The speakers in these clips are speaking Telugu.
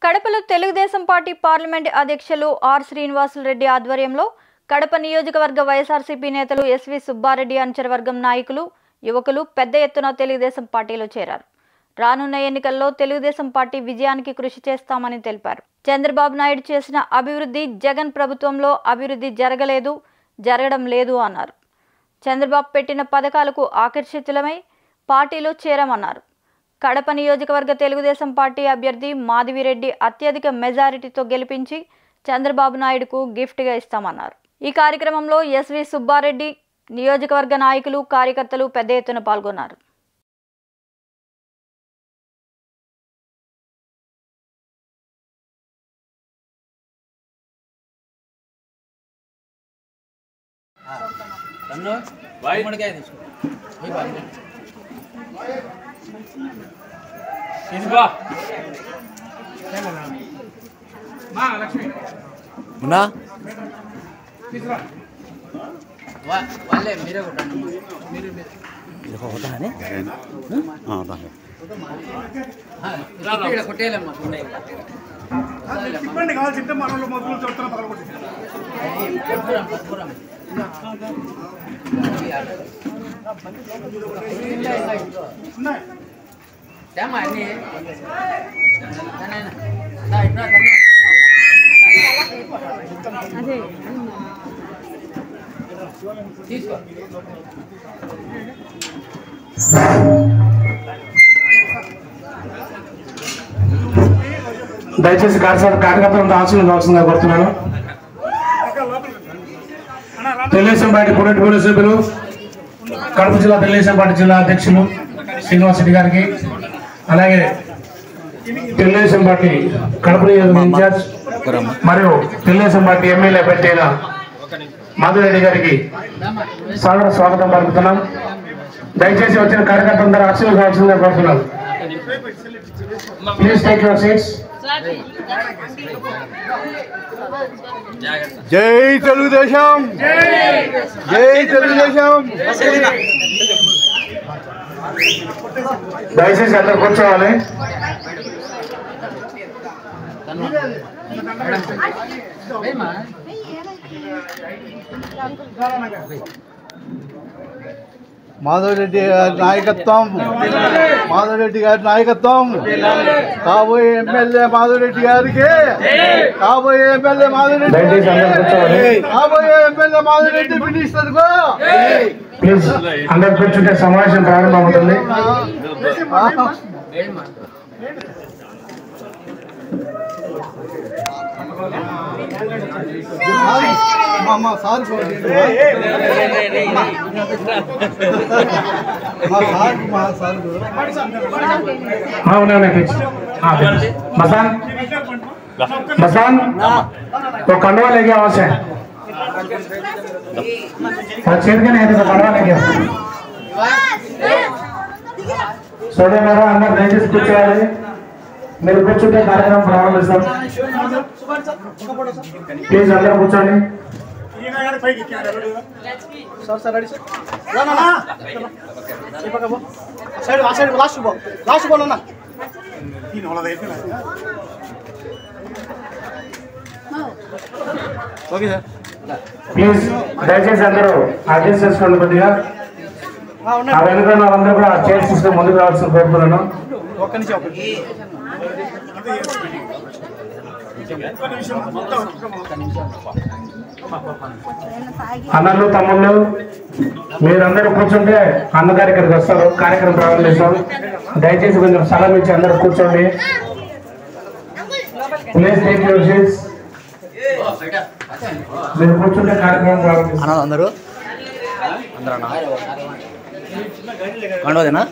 కడపలో తెలుగుదేశం పార్టీ పార్లమెంట్ అధ్యక్షులు ఆర్ శ్రీనివాసులు రెడ్డి ఆధ్వర్యంలో కడప నియోజకవర్గ వైఎస్ఆర్సీపీ నేతలు ఎస్వి సుబ్బారెడ్డి అనుచరవర్గం నాయకులు యువకులు పెద్ద ఎత్తున తెలుగుదేశం పార్టీలో చేరారు. రానున్న ఎన్నికల్లో తెలుగుదేశం పార్టీ విజయానికి కృషి చేస్తామని తెలిపారు. చంద్రబాబు నాయుడు చేసిన అభివృద్ధి జగన్ ప్రభుత్వంలో అభివృద్ధి జరగడం లేదు అన్నారు. చంద్రబాబు పెట్టిన పథకాలకు ఆకర్షితులమై పార్టీలో చేరామన్నారు. కడప నియోజకవర్గ తెలుగుదేశం పార్టీ అభ్యర్థి మాధవిరెడ్డి అత్యధిక మెజారిటీతో గెలిపించి చంద్రబాబు నాయుడుకు గిఫ్ట్గా ఇస్తామన్నారు. ఈ కార్యక్రమంలో ఎస్వి సుబ్బారెడ్డి, నియోజకవర్గ నాయకులు, కార్యకర్తలు పెద్ద ఎత్తున పాల్గొన్నారు. వాళ్ళే మీరే కొట్టండి. కొట్టేయాలమ్మా ఇబ్బంది కావాలి చెప్తే మనలో మొదలు చెప్తున్నా పగలగొట్టి అన్ని తీసుకో. దయచేసి కార్యకర్తలను ఆశీర్వదించవలసిందిగా కోరుతున్నాను. తెలుగుదేశం పార్టీ పొలిట్ సభ్యులు, కడప జిల్లా తెలుగుదేశం పార్టీ జిల్లా అధ్యక్షులు శ్రీనివాస్ రెడ్డి గారికి, అలాగే తెలుగుదేశం పార్టీ కడప నియోజకవర్గ ఇన్ఛార్జ్ మరియు తెలుగుదేశం పార్టీ ఎమ్మెల్యే అభ్యర్థి అయిన మాధవిరెడ్డి గారికి సాదర స్వాగతం పలుకుతున్నాం. దయచేసి వచ్చిన కార్యకర్తలందరూ ఆశీర్వదించవలసిందిగా కోరుతున్నాను. Please take your seats. జై తెలుగుదేశం, జై తెలుగుదేశం. దయచేసి అందరూ కూర్చోవాలి. మాధవరెడ్డి గారి నాయకత్వం, మాధవరెడ్డి గారి నాయకత్వం, కాబోయే ఎమ్మెల్యే మాధవరెడ్డి గారికి, కాబోయే ఎమ్మెల్యే మాధవరెడ్డి, కాబోయే ఎమ్మెల్యే మాధవరెడ్డి మినిస్టర్ కు ప్లీజ్ అందరు కూర్చుంటే సమావేశం ప్రారంభమవుతుంది. मसान तो कंडवा लेके आओ से छेद के नहीं तो कंडवा लेके आओ. सोडे मेरा अंदर दयచేసి కూర్చోవాలి. మీరు కూర్చుంటే కార్యక్రమం ప్రారంభిస్తాం. ప్లీజ్ అందరూ కూర్చోండి. ప్లీజ్ దయచేసి అందరూ అడ్జస్ట్ చేసుకోండి కొద్దిగా. ఆ వెనుక వాళ్ళందరూ కూడా చైర్ తీసుకుని ముందుకు రావాల్సిన కోరుతున్నాను. అన్నలు, తమ్ముళ్ళు మీరందరూ కూర్చుంటే అన్నగారు ఇక్కడికి వస్తారు. కార్యక్రమం ప్రారంభిస్తాం. దయచేసి కొంచెం స్థలం ఇచ్చి అందరూ కూర్చోండి. Please take your seats. మీరు కూర్చుంటే కార్యక్రమం ప్రారంభిస్తాం. అందరూ కండవదేనా?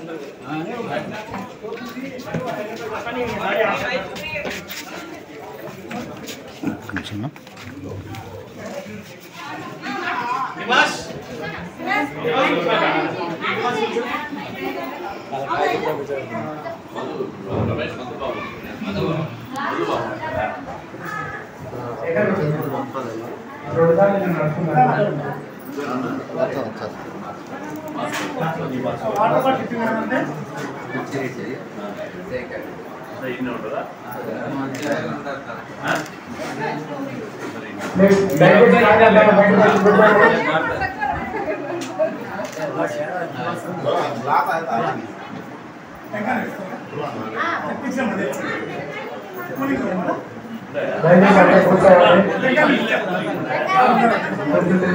దయచేసి